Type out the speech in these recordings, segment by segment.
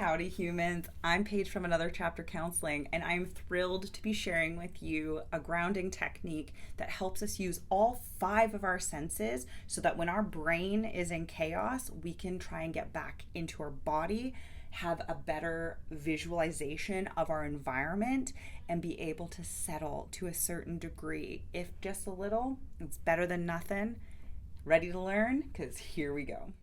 Howdy, humans. I'm Paige from Another Chapter Counseling, and I'm thrilled to be sharing with you a grounding technique that helps us use all five of our senses so that when our brain is in chaos, we can try and get back into our body, have a better visualization of our environment, and be able to settle to a certain degree. If just a little, it's better than nothing. Ready to learn? Because here we go.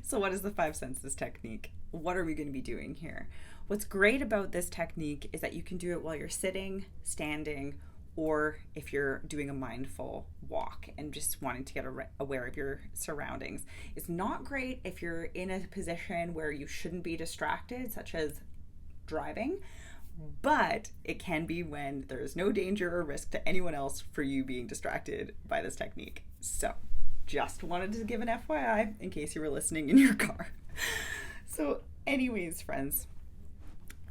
So, what is the five senses technique? What are we going to be doing here? What's great about this technique is that you can do it while you're sitting, standing, or if you're doing a mindful walk and just wanting to get aware of your surroundings. It's not great if you're in a position where you shouldn't be distracted, such as driving, but it can be when there is no danger or risk to anyone else for you being distracted by this technique. So, just wanted to give an FYI in case you were listening in your car. So, anyways, friends,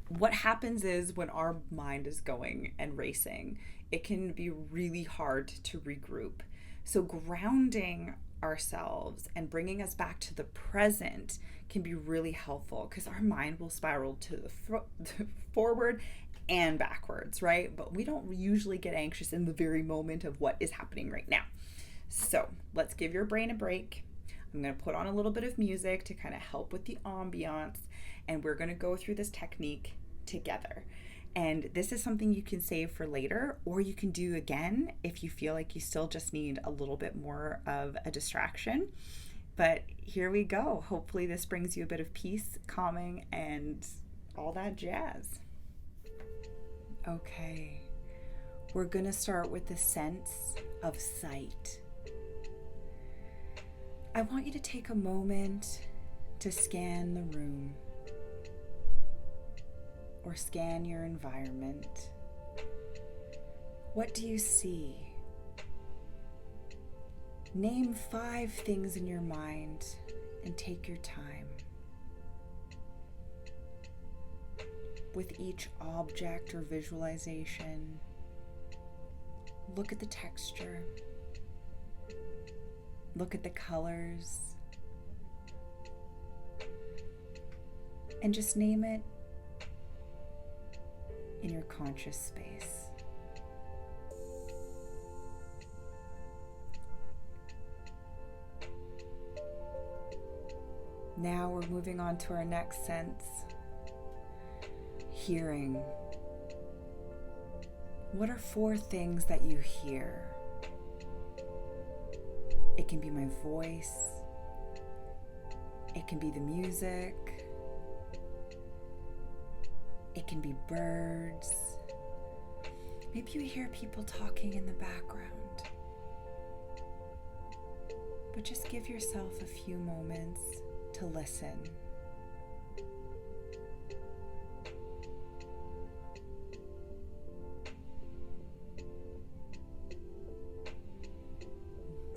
what happens is when our mind is going and racing, it can be really hard to regroup. So, grounding ourselves and bringing us back to the present can be really helpful because our mind will spiral to the forward and backwards, right? But we don't usually get anxious in the very moment of what is happening right now. So let's give your brain a break. I'm going to put on a little bit of music to kind of help with the ambiance, and we're going to go through this technique together. And this is something you can save for later, or you can do again if you feel like you still just need a little bit more of a distraction. But here we go. Hopefully this brings you a bit of peace, calming, and all that jazz. Okay, we're going to start with the sense of sight. I want you to take a moment to scan the room or scan your environment. What do you see? Name 5 things in your mind and take your time. With each object or visualization, look at the texture. Look at the colors, and just name it in your conscious space. Now we're moving on to our next sense, hearing. What are 4 things that you hear? It can be my voice. It can be the music. It can be birds. Maybe you hear people talking in the background. But just give yourself a few moments to listen.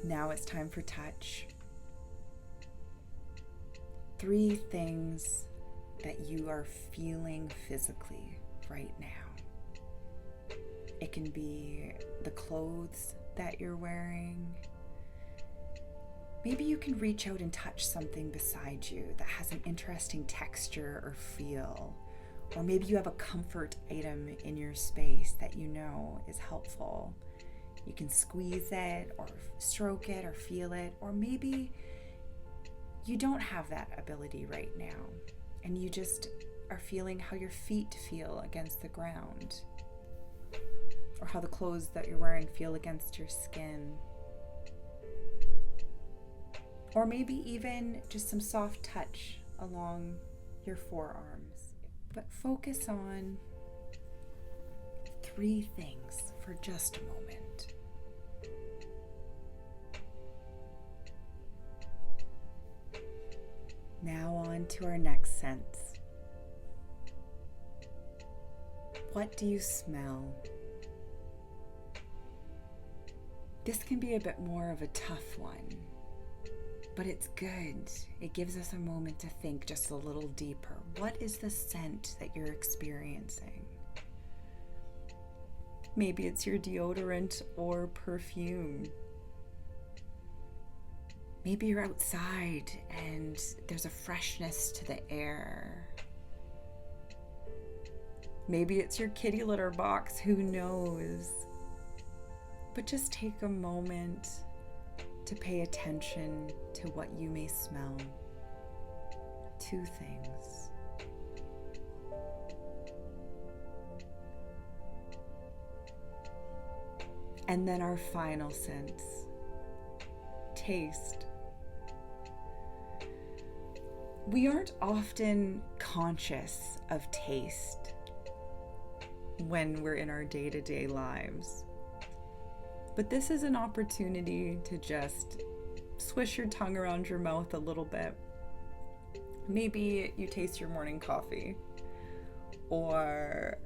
Now it's time for touch. 3 things that you are feeling physically right now. It can be the clothes that you're wearing. Maybe you can reach out and touch something beside you that has an interesting texture or feel. Or maybe you have a comfort item in your space that you know is helpful. You can squeeze it or stroke it or feel it, or maybe you don't have that ability right now and you just are feeling how your feet feel against the ground or how the clothes that you're wearing feel against your skin. Or maybe even just some soft touch along your forearms. But focus on 3 things for just a moment. Now on to our next sense. What do you smell? This can be a bit more of a tough one, but it's good. It gives us a moment to think just a little deeper. What is the scent that you're experiencing? Maybe it's your deodorant or perfume. Maybe you're outside and there's a freshness to the air. Maybe it's your kitty litter box, who knows? But just take a moment to pay attention to what you may smell. 2 things. And then our final sense, taste. We aren't often conscious of taste when we're in our day-to-day lives. But this is an opportunity to just swish your tongue around your mouth a little bit. Maybe you taste your morning coffee or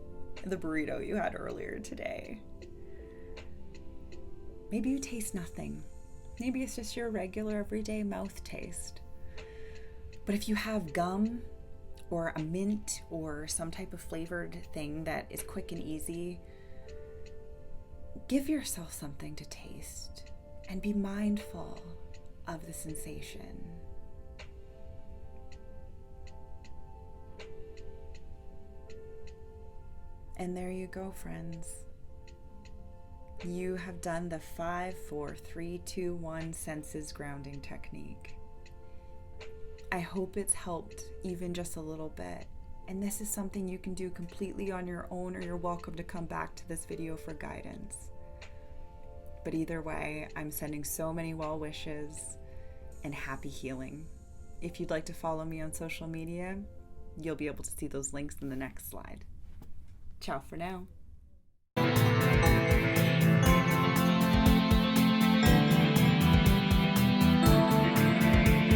the burrito you had earlier today. Maybe you taste nothing. Maybe it's just your regular everyday mouth taste. But if you have gum or a mint or some type of flavored thing that is quick and easy, give yourself something to taste and be mindful of the sensation. And there you go, friends. You have done the 5, 4, 3, 2, 1 senses grounding technique. I hope it's helped even just a little bit. And this is something you can do completely on your own, or you're welcome to come back to this video for guidance. But either way, I'm sending so many well wishes and happy healing. If you'd like to follow me on social media, you'll be able to see those links in the next slide. Ciao for now.